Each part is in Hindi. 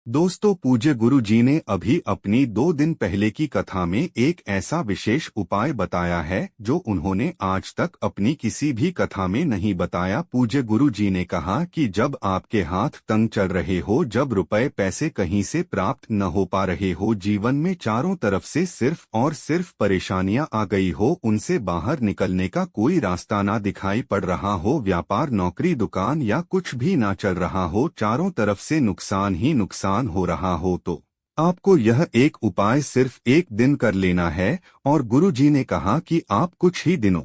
दोस्तों, पूज्य गुरु जी ने अभी अपनी 2 दिन पहले की कथा में एक ऐसा विशेष उपाय बताया है जो उन्होंने आज तक अपनी किसी भी कथा में नहीं बताया। पूज्य गुरु जी ने कहा कि जब आपके हाथ तंग चल रहे हो, जब रुपए पैसे कहीं से प्राप्त न हो पा रहे हो, जीवन में चारों तरफ से सिर्फ और सिर्फ परेशानियां आ गई हो, उनसे बाहर निकलने का कोई रास्ता ना दिखाई पड़ रहा हो, व्यापार नौकरी दुकान या कुछ भी ना चल रहा हो, चारों तरफ से नुकसान ही नुकसान हो रहा हो, तो आपको यह एक उपाय सिर्फ 1 दिन कर लेना है। और गुरु जी ने कहा कि आप कुछ ही दिनों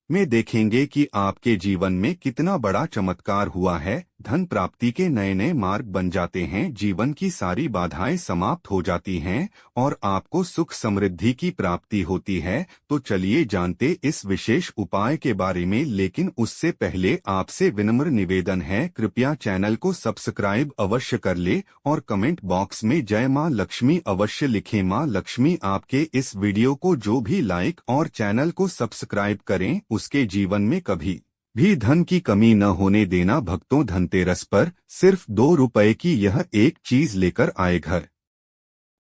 में देखेंगे कि आपके जीवन में कितना बड़ा चमत्कार हुआ है। धन प्राप्ति के नए नए मार्ग बन जाते हैं, जीवन की सारी बाधाएं समाप्त हो जाती हैं और आपको सुख समृद्धि की प्राप्ति होती है। तो चलिए जानते इस विशेष उपाय के बारे में, लेकिन उससे पहले आपसे विनम्र निवेदन है, कृपया चैनल को सब्सक्राइब अवश्य कर ले और कमेंट बॉक्स में जय मां लक्ष्मी अवश्य लिखें। मां लक्ष्मी आपके इस वीडियो को जो भी लाइक और चैनल को सब्सक्राइब करें, उसके जीवन में कभी भी धन की कमी न होने देना। भक्तों, धनतेरस पर सिर्फ 2 रुपए की यह एक चीज लेकर आए, घर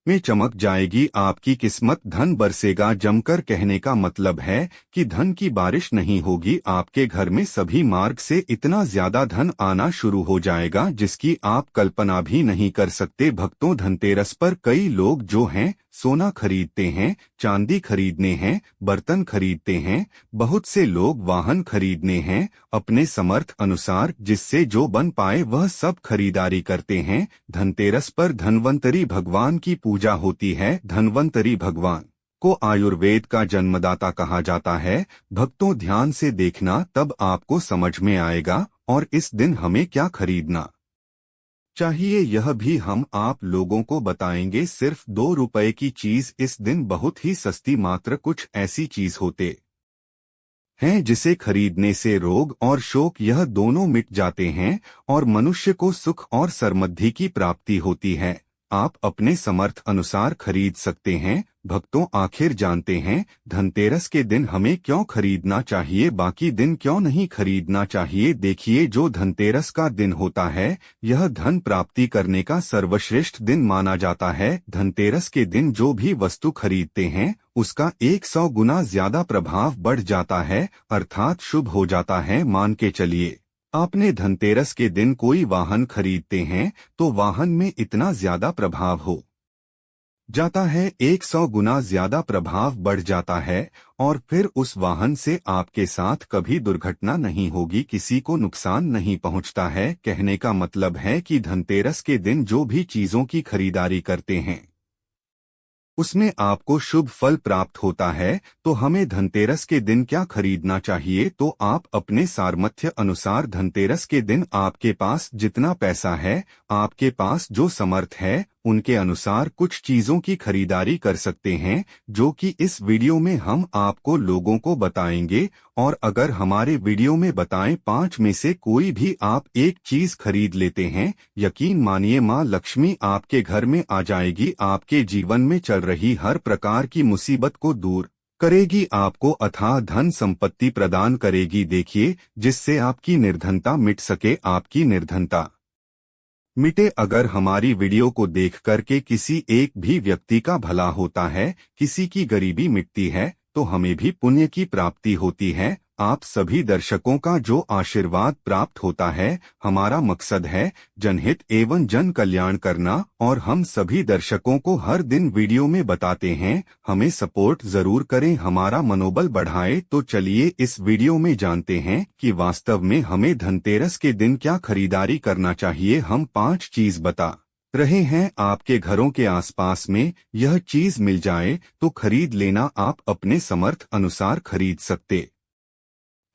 में चमक जाएगी आपकी किस्मत, धन बरसेगा जमकर। कहने का मतलब है कि धन की बारिश नहीं होगी, आपके घर में सभी मार्ग से इतना ज्यादा धन आना शुरू हो जाएगा जिसकी आप कल्पना भी नहीं कर सकते। भक्तों, धनतेरस पर कई लोग जो हैं सोना खरीदते हैं, चांदी खरीदने हैं, बर्तन खरीदते हैं, बहुत से लोग वाहन खरीदने हैं, अपने समर्थ अनुसार जिससे जो बन पाए वह सब खरीदारी करते हैं। धनतेरस पर धन्वंतरी भगवान की पूजा होती है। धन्वंतरी भगवान को आयुर्वेद का जन्मदाता कहा जाता है। भक्तों, ध्यान से देखना, तब आपको समझ में आएगा और इस दिन हमें क्या खरीदना चाहिए यह भी हम आप लोगों को बताएंगे। सिर्फ 2 रुपए की चीज इस दिन बहुत ही सस्ती, मात्र कुछ ऐसी चीज होते हैं जिसे खरीदने से रोग और शोक यह दोनों मिट जाते हैं और मनुष्य को सुख और समृद्धि की प्राप्ति होती है। आप अपने समर्थ अनुसार खरीद सकते हैं। भक्तों, आखिर जानते हैं धनतेरस के दिन हमें क्यों खरीदना चाहिए, बाकी दिन क्यों नहीं खरीदना चाहिए। देखिए, जो धनतेरस का दिन होता है यह धन प्राप्ति करने का सर्वश्रेष्ठ दिन माना जाता है। धनतेरस के दिन जो भी वस्तु खरीदते हैं उसका 100 गुना ज्यादा प्रभाव बढ़ जाता है, अर्थात शुभ हो जाता है। मान के चलिए, आपने धनतेरस के दिन कोई वाहन खरीदते हैं तो वाहन में इतना ज्यादा प्रभाव हो जाता है, 100 गुना ज्यादा प्रभाव बढ़ जाता है और फिर उस वाहन से आपके साथ कभी दुर्घटना नहीं होगी, किसी को नुकसान नहीं पहुंचता है। कहने का मतलब है कि धनतेरस के दिन जो भी चीजों की खरीदारी करते हैं उसमें आपको शुभ फल प्राप्त होता है। तो हमें धनतेरस के दिन क्या खरीदना चाहिए, तो आप अपने सामर्थ्य अनुसार धनतेरस के दिन आपके पास जितना पैसा है, आपके पास जो समर्थ है, उनके अनुसार कुछ चीजों की खरीदारी कर सकते हैं, जो कि इस वीडियो में हम आपको लोगों को बताएंगे। और अगर हमारे वीडियो में बताएं 5 में से कोई भी आप एक चीज खरीद लेते हैं, यकीन मानिए मां लक्ष्मी आपके घर में आ जाएगी, आपके जीवन में चल रही हर प्रकार की मुसीबत को दूर करेगी, आपको अथाह धन संपत्ति प्रदान करेगी। देखिए, जिससे आपकी निर्धनता मिट सके, आपकी निर्धनता मिटे। अगर हमारी वीडियो को देख करके किसी एक भी व्यक्ति का भला होता है, किसी की गरीबी मिटती है, तो हमें भी पुण्य की प्राप्ति होती है। आप सभी दर्शकों का जो आशीर्वाद प्राप्त होता है, हमारा मकसद है जनहित एवं जन कल्याण करना और हम सभी दर्शकों को हर दिन वीडियो में बताते हैं। हमें सपोर्ट जरूर करें, हमारा मनोबल बढ़ाए। तो चलिए इस वीडियो में जानते हैं कि वास्तव में हमें धनतेरस के दिन क्या खरीदारी करना चाहिए। हम 5 चीज बता रहे हैं, आपके घरों के आसपास में यह चीज मिल जाए तो खरीद लेना, आप अपने समर्थ अनुसार खरीद सकते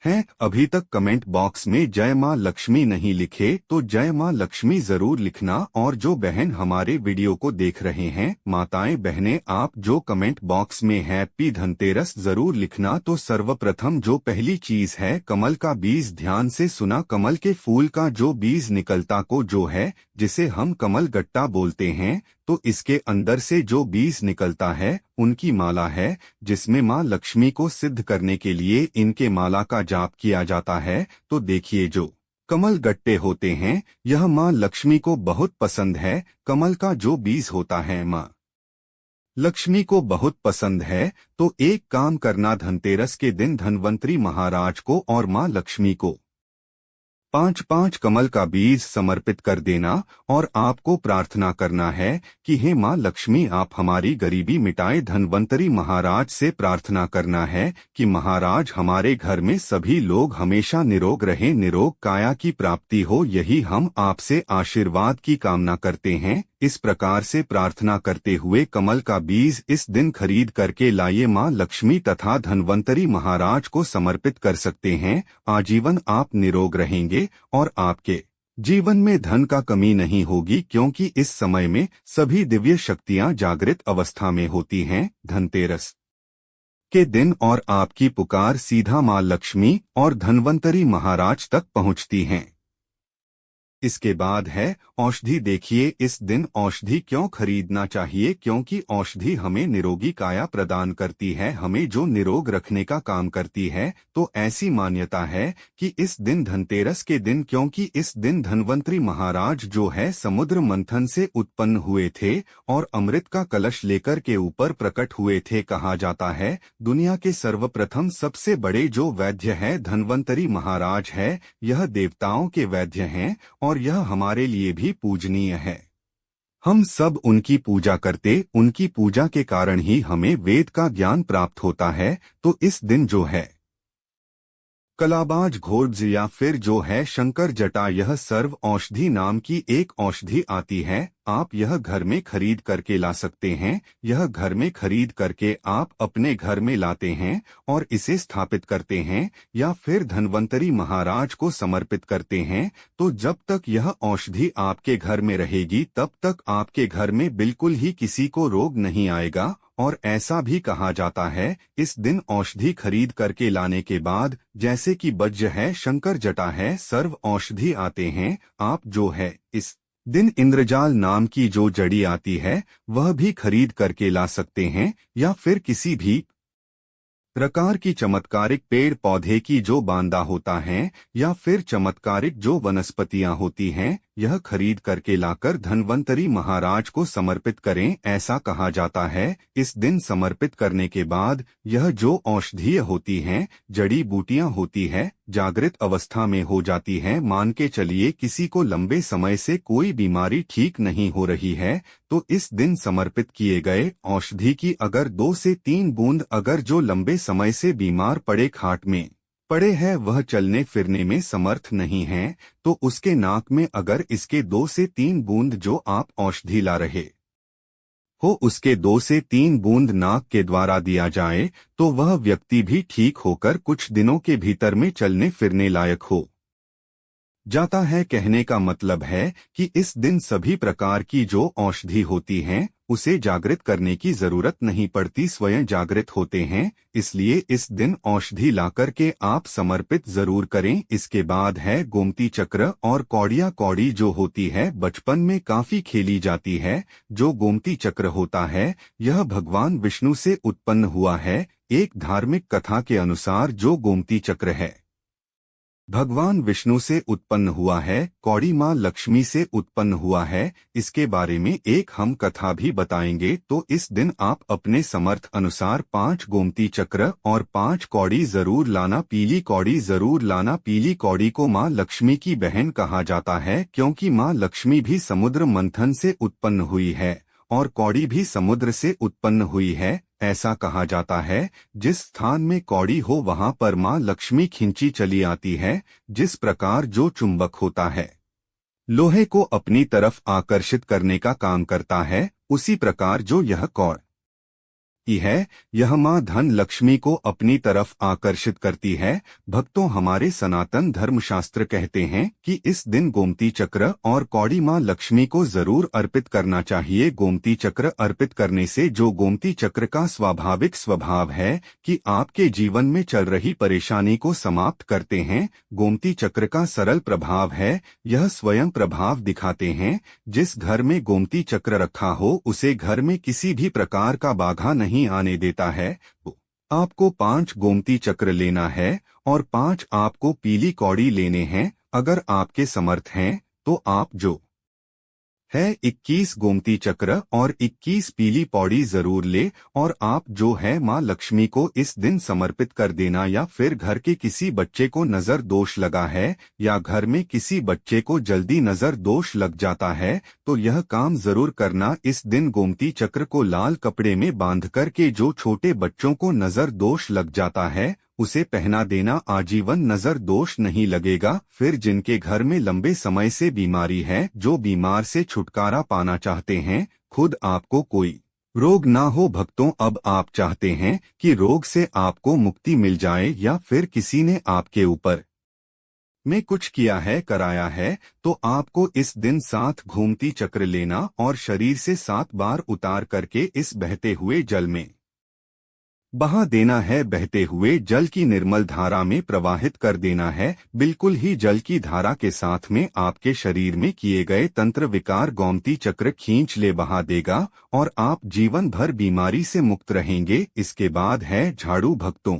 हैं। अभी तक कमेंट बॉक्स में जय मां लक्ष्मी नहीं लिखे तो जय मां लक्ष्मी जरूर लिखना। और जो बहन हमारे वीडियो को देख रहे हैं, माताएं बहनें, आप जो कमेंट बॉक्स में हैप्पी धनतेरस जरूर लिखना। तो सर्वप्रथम जो पहली चीज है, कमल का बीज। ध्यान से सुना, कमल के फूल का जो बीज निकलता को जो है, जिसे हम कमल गट्टा बोलते हैं, तो इसके अंदर से जो बीज निकलता है उनकी माला है, जिसमें मां लक्ष्मी को सिद्ध करने के लिए इनके माला का जाप किया जाता है। तो देखिए, जो कमल गट्टे होते हैं, यह माँ लक्ष्मी को बहुत पसंद है। कमल का जो बीज होता है माँ लक्ष्मी को बहुत पसंद है। तो एक काम करना, धनतेरस के दिन धन्वंतरी महाराज को और माँ लक्ष्मी को 5-5 कमल का बीज समर्पित कर देना और आपको प्रार्थना करना है कि हे माँ लक्ष्मी, आप हमारी गरीबी मिटाए। धन्वंतरी महाराज से प्रार्थना करना है कि महाराज, हमारे घर में सभी लोग हमेशा निरोग रहें, निरोग काया की प्राप्ति हो, यही हम आपसे आशीर्वाद की कामना करते हैं। इस प्रकार से प्रार्थना करते हुए कमल का बीज इस दिन खरीद करके लाइए, माँ लक्ष्मी तथा धन्वंतरी महाराज को समर्पित कर सकते हैं। आजीवन आप निरोग रहेंगे और आपके जीवन में धन का कमी नहीं होगी, क्योंकि इस समय में सभी दिव्य शक्तियां जागृत अवस्था में होती हैं धनतेरस के दिन, और आपकी पुकार सीधा माँ लक्ष्मी और धन्वंतरी महाराज तक पहुंचती हैं। इसके बाद है औषधि। देखिए, इस दिन औषधि क्यों खरीदना चाहिए? क्योंकि औषधि हमें निरोगी काया प्रदान करती है, हमें जो निरोग रखने का काम करती है। तो ऐसी मान्यता है कि इस दिन धनतेरस के दिन, क्योंकि इस दिन धन्वंतरी महाराज जो है समुद्र मंथन से उत्पन्न हुए थे और अमृत का कलश लेकर के ऊपर प्रकट हुए थे। कहा जाता है दुनिया के सर्वप्रथम सबसे बड़े जो वैद्य है धन्वंतरी महाराज है। यह देवताओं के वैद्य हैं और यह हमारे लिए भी पूजनीय है। हम सब उनकी पूजा करते, उनकी पूजा के कारण ही हमें वेद का ज्ञान प्राप्त होता है। तो इस दिन जो है कलाबाज घोड़ज या फिर जो है शंकर जटा, यह सर्व औषधि नाम की एक औषधि आती है। आप यह घर में खरीद करके ला सकते हैं। यह घर में खरीद करके आप अपने घर में लाते हैं और इसे स्थापित करते हैं या फिर धन्वंतरी महाराज को समर्पित करते हैं। तो जब तक यह औषधि आपके घर में रहेगी तब तक आपके घर में बिल्कुल ही किसी को रोग नहीं आएगा। और ऐसा भी कहा जाता है इस दिन औषधि खरीद करके लाने के बाद, जैसे कि बज्र है, शंकर जटा है, सर्व औषधि आते हैं, आप जो है इस दिन इंद्रजाल नाम की जो जड़ी आती है वह भी खरीद करके ला सकते हैं, या फिर किसी भी प्रकार की चमत्कारिक पेड़ पौधे की जो बांदा होता है या फिर चमत्कारिक जो वनस्पतियां होती हैं, यह खरीद करके लाकर धन्वंतरी महाराज को समर्पित करें। ऐसा कहा जाता है इस दिन समर्पित करने के बाद यह जो औषधीय होती हैं, जड़ी बूटियां होती है, जागृत अवस्था में हो जाती हैं। मान के चलिए किसी को लंबे समय से कोई बीमारी ठीक नहीं हो रही है, तो इस दिन समर्पित किए गए औषधि की अगर 2 से 3 बूंद, अगर जो लंबे समय से बीमार पड़े, खाट में पड़े हैं, वह चलने फिरने में समर्थ नहीं है, तो उसके नाक में अगर इसके 2 से 3 बूंद जो आप औषधि ला रहे हो उसके 2 से 3 बूंद नाक के द्वारा दिया जाए, तो वह व्यक्ति भी ठीक होकर कुछ दिनों के भीतर में चलने फिरने लायक हो जाता है। कहने का मतलब है कि इस दिन सभी प्रकार की जो औषधि होती हैं उसे जागृत करने की जरूरत नहीं पड़ती, स्वयं जागृत होते हैं। इसलिए इस दिन औषधि लाकर के आप समर्पित जरूर करें। इसके बाद है गोमती चक्र और कौड़िया। कौड़ी जो होती है बचपन में काफी खेली जाती है। जो गोमती चक्र होता है यह भगवान विष्णु से उत्पन्न हुआ है। एक धार्मिक कथा के अनुसार जो गोमती चक्र है भगवान विष्णु से उत्पन्न हुआ है, कौड़ी माँ लक्ष्मी से उत्पन्न हुआ है। इसके बारे में एक हम कथा भी बताएंगे। तो इस दिन आप अपने समर्थ अनुसार 5 गोमती चक्र और 5 कौड़ी जरूर लाना। पीली कौड़ी जरूर लाना। पीली कौड़ी को माँ लक्ष्मी की बहन कहा जाता है, क्योंकि माँ लक्ष्मी भी समुद्र मंथन से उत्पन्न हुई है और कौड़ी भी समुद्र से उत्पन्न हुई है। ऐसा कहा जाता है जिस स्थान में कौड़ी हो वहां पर माँ लक्ष्मी खिंची चली आती है। जिस प्रकार जो चुंबक होता है लोहे को अपनी तरफ आकर्षित करने का काम करता है, उसी प्रकार जो यह कौड़ है, यह माँ धन लक्ष्मी को अपनी तरफ आकर्षित करती है। भक्तों, हमारे सनातन धर्मशास्त्र कहते हैं कि इस दिन गोमती चक्र और कौड़ी माँ लक्ष्मी को जरूर अर्पित करना चाहिए। गोमती चक्र अर्पित करने से जो गोमती चक्र का स्वाभाविक स्वभाव है कि आपके जीवन में चल रही परेशानी को समाप्त करते हैं। गोमती चक्र का सरल प्रभाव है, यह स्वयं प्रभाव दिखाते हैं। जिस घर में गोमती चक्र रखा हो उसे घर में किसी भी प्रकार का बाधा नहीं आने देता है। आपको 5 गोमती चक्र लेना है और 5 आपको पीली कौड़ी लेने हैं अगर आपके समर्थ हैं तो आप जो है 21 गोमती चक्र और 21 पीली पौड़ी जरूर ले और आप जो है माँ लक्ष्मी को इस दिन समर्पित कर देना। या फिर घर के किसी बच्चे को नजर दोष लगा है या घर में किसी बच्चे को जल्दी नजर दोष लग जाता है तो यह काम जरूर करना। इस दिन गोमती चक्र को लाल कपड़े में बांध कर के जो छोटे बच्चों को नजर दोष लग जाता है उसे पहना देना, आजीवन नजर दोष नहीं लगेगा। फिर जिनके घर में लंबे समय से बीमारी है, जो बीमार से छुटकारा पाना चाहते हैं, खुद आपको कोई रोग ना हो भक्तों, अब आप चाहते हैं कि रोग से आपको मुक्ति मिल जाए या फिर किसी ने आपके ऊपर में कुछ किया है कराया है तो आपको इस दिन 7 घूमती चक्र लेना और शरीर से 7 बार उतार करके इस बहते हुए जल में बहा देना है। बहते हुए जल की निर्मल धारा में प्रवाहित कर देना है। बिल्कुल ही जल की धारा के साथ में आपके शरीर में किए गए तंत्र विकार गोमती चक्र खींच ले बहा देगा और आप जीवन भर बीमारी से मुक्त रहेंगे। इसके बाद है झाड़ू भक्तों,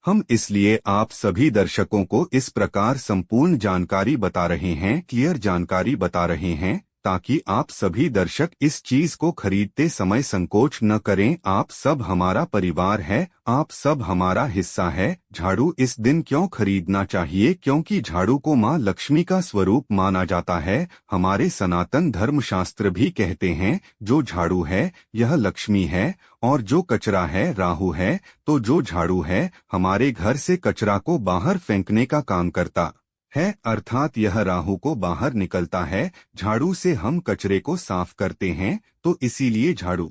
हम इसलिए आप सभी दर्शकों को इस प्रकार संपूर्ण जानकारी बता रहे हैं, क्लियर जानकारी बता रहे हैं, ताकि आप सभी दर्शक इस चीज को खरीदते समय संकोच न करें। आप सब हमारा परिवार है, आप सब हमारा हिस्सा है। झाड़ू इस दिन क्यों खरीदना चाहिए? क्योंकि झाड़ू को माँ लक्ष्मी का स्वरूप माना जाता है। हमारे सनातन धर्मशास्त्र भी कहते हैं जो झाड़ू है यह लक्ष्मी है और जो कचरा है राहु है। तो जो झाड़ू है हमारे घर से कचरा को बाहर फेंकने का काम करता है, अर्थात यह राहु को बाहर निकलता है। झाड़ू से हम कचरे को साफ करते हैं तो इसीलिए झाड़ू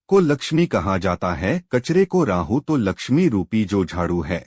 को लक्ष्मी कहा जाता है। कचरे को राहु तो लक्ष्मी रूपी जो झाड़ू है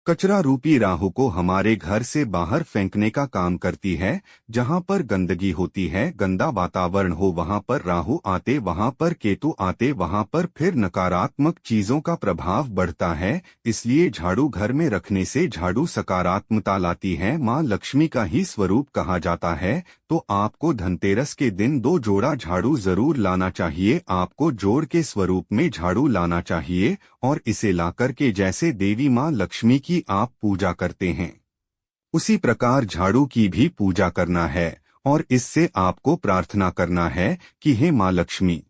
कचरा रूपी राहु को हमारे घर से बाहर फेंकने का काम करती है। जहाँ पर गंदगी होती है, गंदा वातावरण हो, वहाँ पर राहु आते, वहाँ पर केतु आते, वहाँ पर फिर नकारात्मक चीजों का प्रभाव बढ़ता है। इसलिए झाड़ू घर में रखने से झाड़ू सकारात्मकता लाती है, माँ लक्ष्मी का ही स्वरूप कहा जाता है। तो आपको धनतेरस के दिन 2 जोड़ा झाड़ू जरूर लाना चाहिए। आपको जोड़ के स्वरूप में झाड़ू लाना चाहिए और इसे लाकर के जैसे देवी माँ लक्ष्मी की आप पूजा करते हैं उसी प्रकार झाड़ू की भी पूजा करना है और इससे आपको प्रार्थना करना है कि हे माँ लक्ष्मी,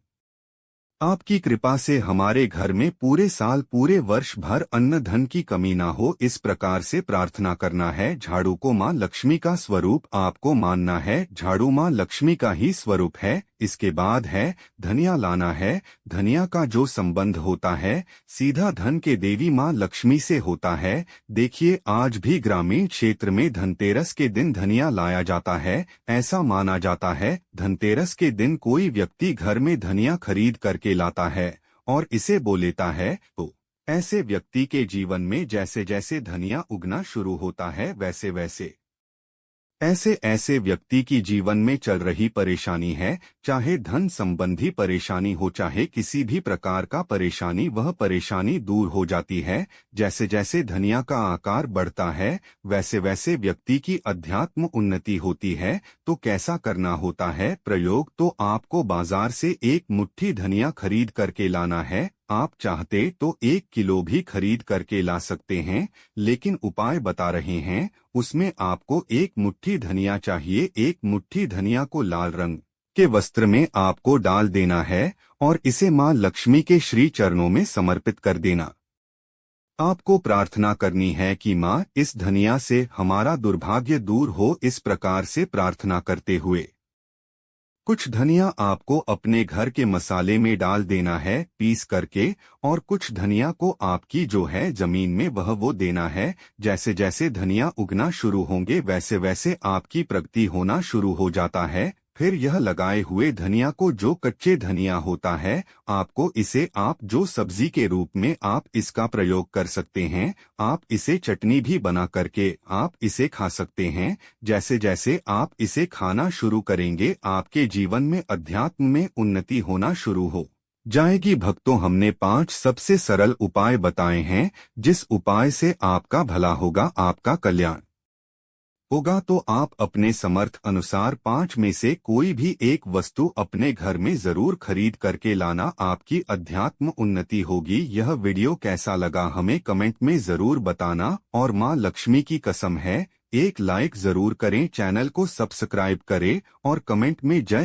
आपकी कृपा से हमारे घर में पूरे साल पूरे वर्ष भर अन्न धन की कमी ना हो। इस प्रकार से प्रार्थना करना है। झाड़ू को माँ लक्ष्मी का स्वरूप आपको मानना है। झाड़ू माँ लक्ष्मी का ही स्वरूप है। इसके बाद है धनिया लाना है। धनिया का जो संबंध होता है सीधा धन के देवी माँ लक्ष्मी से होता है। देखिए आज भी ग्रामीण क्षेत्र में धनतेरस के दिन धनिया लाया जाता है। ऐसा माना जाता है धनतेरस के दिन कोई व्यक्ति घर में धनिया खरीद करके लाता है और इसे बो लेता है तो ऐसे व्यक्ति के जीवन में जैसे जैसे धनिया उगना शुरू होता है वैसे वैसे ऐसे व्यक्ति की जीवन में चल रही परेशानी है, चाहे धन संबंधी परेशानी हो चाहे किसी भी प्रकार का परेशानी, वह परेशानी दूर हो जाती है। जैसे जैसे धनिया का आकार बढ़ता है वैसे वैसे व्यक्ति की अध्यात्म उन्नति होती है। तो कैसा करना होता है प्रयोग? तो आपको बाजार से 1 मुट्ठी धनिया खरीद करके लाना है। आप चाहते तो 1 किलो भी खरीद करके ला सकते हैं, लेकिन उपाय बता रहे हैं उसमें आपको 1 मुट्ठी धनिया चाहिए। 1 मुट्ठी धनिया को लाल रंग के वस्त्र में आपको डाल देना है और इसे माँ लक्ष्मी के श्री चरणों में समर्पित कर देना। आपको प्रार्थना करनी है कि माँ इस धनिया से हमारा दुर्भाग्य दूर हो। इस प्रकार से प्रार्थना करते हुए कुछ धनिया आपको अपने घर के मसाले में डाल देना है पीस करके, और कुछ धनिया को आपकी जो है जमीन में वो देना है। जैसे जैसे धनिया उगना शुरू होंगे वैसे वैसे आपकी प्रगति होना शुरू हो जाता है। फिर यह लगाए हुए धनिया को, जो कच्चे धनिया होता है, आपको इसे आप जो सब्जी के रूप में आप इसका प्रयोग कर सकते हैं। आप इसे चटनी भी बना करके आप इसे खा सकते हैं। जैसे जैसे आप इसे खाना शुरू करेंगे आपके जीवन में अध्यात्म में उन्नति होना शुरू हो जाएगी। भक्तों, हमने 5 सबसे सरल उपाय बताए हैं जिस उपाय से आपका भला होगा, आपका कल्याण होगा तो आप अपने समर्थ अनुसार 5 में से कोई भी एक वस्तु अपने घर में जरूर खरीद करके लाना। आपकी अध्यात्म उन्नति होगी। यह वीडियो कैसा लगा हमें कमेंट में जरूर बताना, और माँ लक्ष्मी की कसम है, एक लाइक जरूर करें, चैनल को सब्सक्राइब करें और कमेंट में जय